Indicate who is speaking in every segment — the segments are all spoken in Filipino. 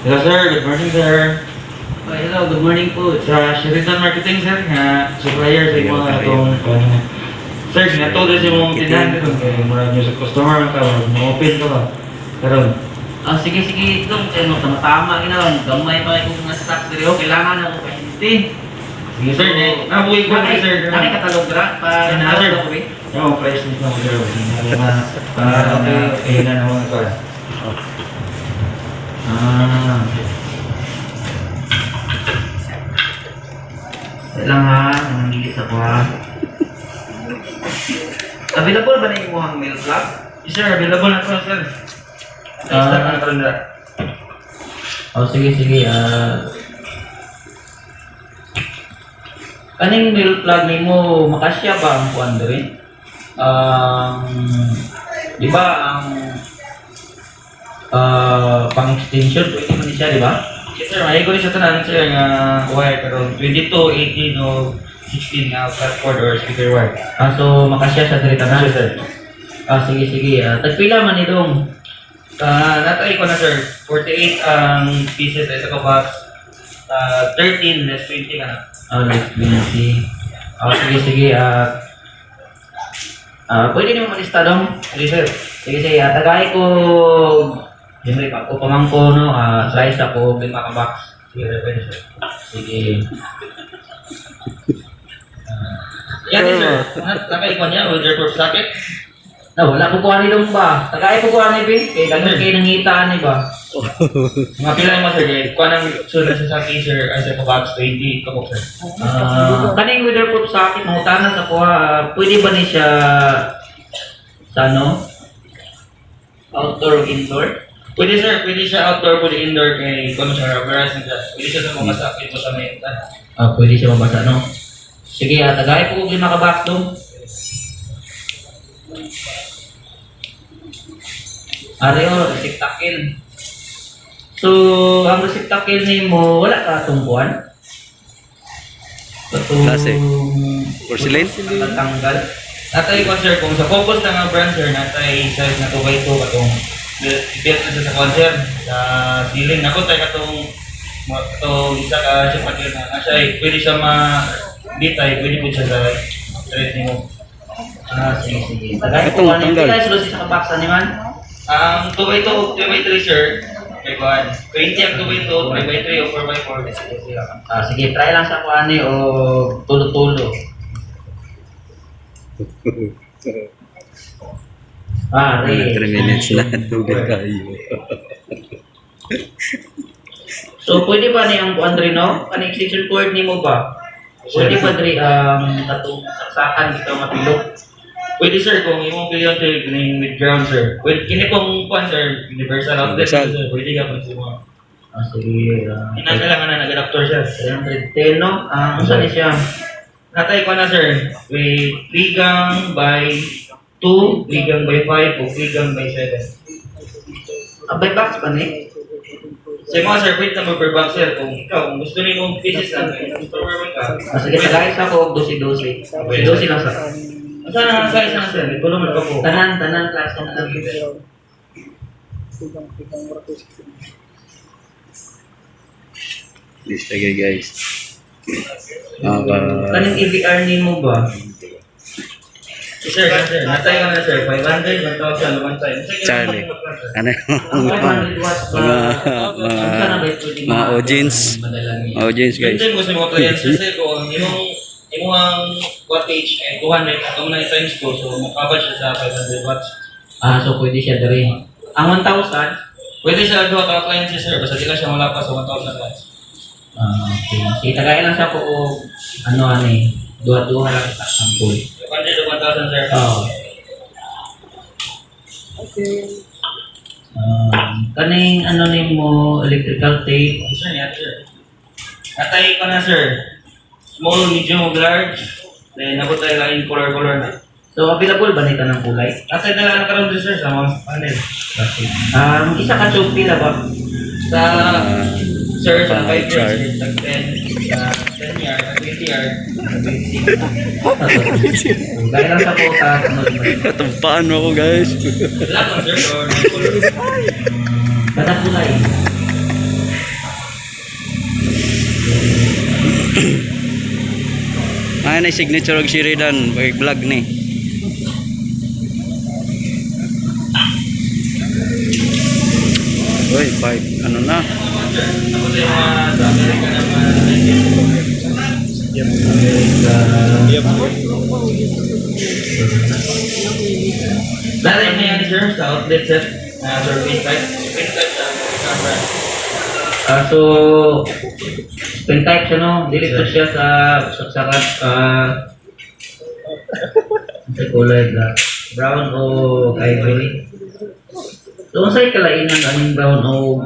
Speaker 1: Hello sir, good morning sir.
Speaker 2: Hello, good morning po.
Speaker 1: Sa Sheridan Marketing sir, nga supplier sa mga itong sir, ginatod sa mga tindahan nito. Kaya murag nyo sa customer ka, ma-open ka ba? Karon.
Speaker 2: Sige, itong tama ginawa. Gamay pa kayo kung stock diri. Kailangan na ko kasi.
Speaker 1: Sige sir, nabuhay ko na sir.
Speaker 2: Ano katalog ra? Para na
Speaker 1: sir.
Speaker 2: ko eh.
Speaker 1: Yung price nito ng sir. Okay na naman ito.
Speaker 2: Lang ha, nangilis ako ha. Available ba na yung muhang milk club?
Speaker 1: Yes sir, available na ito sir. Stock na karon na.
Speaker 2: Sige. Kaning milk plug nimo makasya ba ang kuan diri? Di ba ang pang-extension pwede man siya, di ba?
Speaker 1: Yes sir, may ko rin siya tanan sir nga wire karon 22, 18 o 16 nga cardboard or speaker wire.
Speaker 2: So makasya sa diri tanan.
Speaker 1: Yes sir.
Speaker 2: Sige. Tagpila man itong
Speaker 1: Natry ko na sir, 48 ang pieces sa ito box. 13 less 20 ka na.
Speaker 2: let's see. Sige. Pwede naman malista dong.
Speaker 1: Sige sir.
Speaker 2: Sige. Tagay ko. Siyempre, pag ko pamangko, no, slice ako, 5 ka box.
Speaker 1: Sige sir, pwede sir.
Speaker 2: Sige.
Speaker 1: Yan sir, natry ko niya with your proof socket.
Speaker 2: Wala ko kuha nilong ba? Tagay ko kuha ni Bin. Ganun kayo nangitaan ni ba?
Speaker 1: Mga pila mo sir, kuha ng sunod sa socket sir, as a box 20 kabok sir.
Speaker 2: Kaning weatherproof socket, mangutanan sa kuha, pwede ba ni siya sa ano? Outdoor o indoor?
Speaker 1: Pwede sir, pwede siya outdoor, pwede indoor kay kung siya rubberized na siya. Pwede siya sa mga socket mo sa may
Speaker 2: Pwede siya mabasa, no? Sige, tagay ko 5 ka box dong. Areo, receptacle. So, ang receptacle ni mo, wala ka tungkuan?
Speaker 3: Klase? Porcelain?
Speaker 2: Natanggal.
Speaker 1: Natay ko sir, kung sa focus na nga brand sir, natay size na 2x2 katong built na siya sa concern, sa ceiling. Naku tayo katong isa ka siya patil na siya, pwede siya ma-ditay, pwede po siya sa straight mo.
Speaker 2: Sige. Tagay
Speaker 3: Itong
Speaker 2: ko ano yung
Speaker 3: tanggal.
Speaker 2: pila, sulo sa kabaksa ni man?
Speaker 1: Ang 2x2, 3x3 sir, kay Kuan. 20 ang 2x2, 3x3 o 4x4.
Speaker 2: Sige, try lang sa kuha ni o tulo-tulo.
Speaker 3: 3 minutes na. Tubig kayo.
Speaker 2: So, pwede ba ni ang kuan rin, no? Ano extension cord ni mo ba? Pwede ba rin katong saksakan dito mapilok?
Speaker 1: Pwede sir, kung imong pilihan sir, kining with ground sir. Pwede, kini pong Kuan sir, universal outlet
Speaker 3: Universal.
Speaker 1: sir, pwede ka pag suma.
Speaker 2: Sige.
Speaker 1: Kailangan na nag-adapter siya.
Speaker 2: 110, no? Ano saan siya?
Speaker 1: Natay ko na sir, with 3 gang by 2, 3 gang by 5, o 3 gang by 7.
Speaker 2: By box pa ni?
Speaker 1: Sa mga sir, pwede na per box sir. Kung ikaw, kung gusto niyo mong pieces lang, gusto mo ka.
Speaker 2: Sige, tagay sa ako, 12-12. 12 lang sa.
Speaker 1: Saan ang size na sir? Ito naman ako.
Speaker 2: Tanan, klase na lang.
Speaker 3: Please tagay guys.
Speaker 2: Kaning EVR ni mo ba?
Speaker 1: Sir, natay ka na sir. 500, 1,000, 1,000.
Speaker 3: Charlie. Ano yung
Speaker 2: 500 watts ba?
Speaker 3: mga audience. Audience guys.
Speaker 1: Minsan mo sa mga clients kasi kung imong ang wattage ay 200 at kung na times ko, so makabal siya sa 500 watts.
Speaker 2: So pwede siya dari. Ang 1,000?
Speaker 1: Pwede siya doon ka clients sir, basta di lang siya malapas sa 1,000 watts.
Speaker 2: Okay. Sige, tagay lang siya po ano duha-duha lang sa sample.
Speaker 1: 500 to 1,000 sir.
Speaker 2: Okay. Kaning ano ni mo electrical tape.
Speaker 1: Sir, yan sir. Natay ko na sir. Small, medium, large. Then nabot tayo lang yung color na.
Speaker 2: So available ba nito ng kulay?
Speaker 1: Natay na lang karoon din sir sa mga panel.
Speaker 2: Isa ka tube pila ba?
Speaker 1: Sa sir, sa 5
Speaker 3: chart.
Speaker 1: years, sa 10, sa 10 yard, sa 20 yard, sa 20.
Speaker 2: Dahil lang sa kota.
Speaker 3: Katumpaan mo ako guys.
Speaker 1: Lahat ng sir, or may color.
Speaker 2: Kada kulay.
Speaker 3: Ay na signature og Sheridan pag vlog ni. Oy, five ano na?
Speaker 1: Tapos yung mga sa Amerika naman. Dahil na yan sir sa outlet set na surface type. Surface type sa brand.
Speaker 2: So, spin type siya, no? Dito siya sa saksakan. Sa kulay black. Brown o ivory. So, sa'yo kalainan aning brown o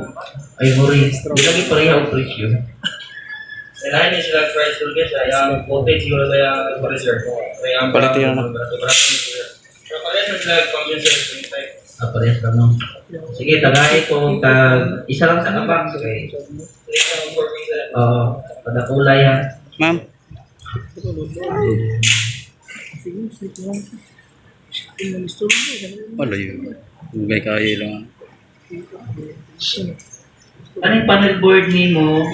Speaker 2: ivory. Di lagi pareha o presyo.
Speaker 1: Kailangan niya sila price tool guys. Yung coated siguro kaya pareser. Kaya ang
Speaker 3: Quality yun, no?
Speaker 1: Pero pareser sila condenser surface type.
Speaker 2: Parehas lang, no? Sige, tagay ko tag isa lang sa kabak. Okay. Pada kulay ha.
Speaker 3: Ma'am. Wala yun. Ugay kayo lang.
Speaker 2: Anong panel board ni mo?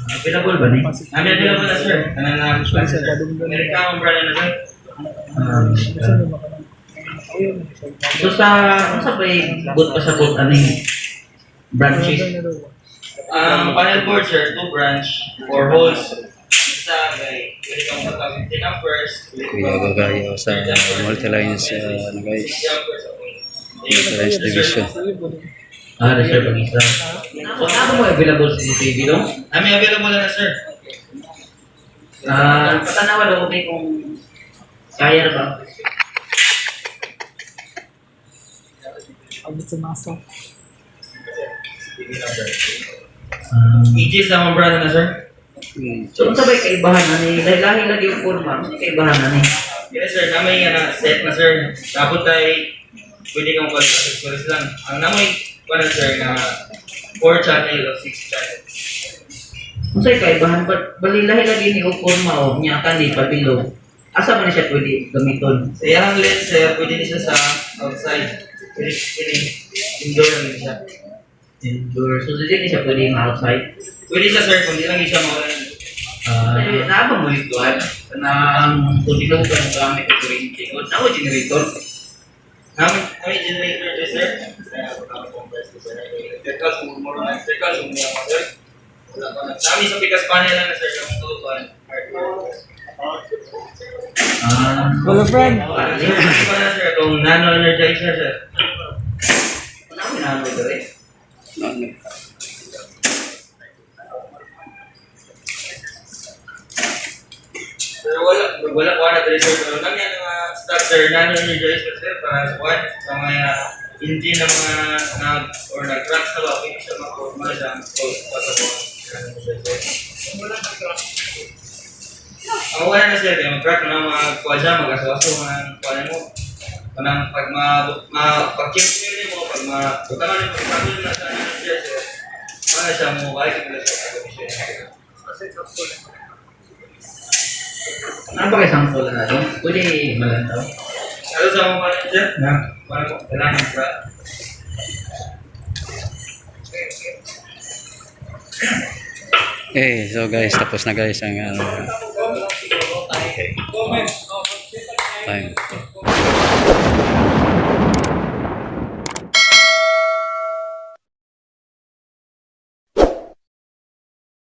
Speaker 2: Available ba ni?
Speaker 1: Kami available na sir. Kanang na sponsor. Amerika ang brand na sir.
Speaker 2: So sa ba boot pa sa boot aning branches?
Speaker 1: Panel board sir, 2 branch, 4 holes. Isa kay pwede kang matawag 10 amperes.
Speaker 3: Kuya gagayo sa multi-lines ano guys. Multi-lines division.
Speaker 2: Reserve ang isa. So ano mo available sa CCTV no?
Speaker 1: Kami available na sir.
Speaker 2: Patanawa daw ko kung kaya ba?
Speaker 1: EGs lang ang brand na sir.
Speaker 2: So unsa ba kaibahan ani? Lahi lagi yung forma, unsa kaibahan ani?
Speaker 1: Yes sir, namin yan na set na sir. Tapos tayo, pwede kang accessories lang. Ang namoy, wala sir, na 4 channel o 6 channel.
Speaker 2: Unsa kaibahan bali lahi lagi ni og forma o nya kanhi pabilog. Asa man siya pwede gamiton?
Speaker 1: Sa yung lens sir, pwede niya siya sa outside. Pwede indoor lang siya.
Speaker 2: Indoor. So dili siya pwede outside.
Speaker 1: Pwede siya sir, kung di lang siya mawala.
Speaker 2: Naabang mo ito na ang kung ka ng gamit o kuryente o na generator.
Speaker 1: Namin generator dyan sir. Electrical, sumuro na. Electrical, sumuro na sir. Wala pa na. Namin sa pikas panel lang na sir. Yung tutuan.
Speaker 2: Hello friend.
Speaker 1: Hindi pa na sir. Kung nano-energizer sir.
Speaker 2: Namin na ito rin.
Speaker 1: Pero wala tayo sir. Pero lang yan mga stock sir. Nano-energizer sir. Para sa one. Sa mga engine ng mga or nag-cracks na ba. Pwede siya mag-formal siya. Ang wala na sir. Kaya mag-crack na mga kuha siya. Mag-asawaso mga kuha mo. Kanang pag pag-check mo, pag butangan yung pag-travel na sa manager, sir, para siya mo, kahit yung nasa pag-commission.
Speaker 2: Ano ba kayo sample na ito? Pwede malantaw?
Speaker 1: Ano sa mga manager? Na? Para mo, kailangan sa
Speaker 3: Okay, so guys, tapos na guys ang time.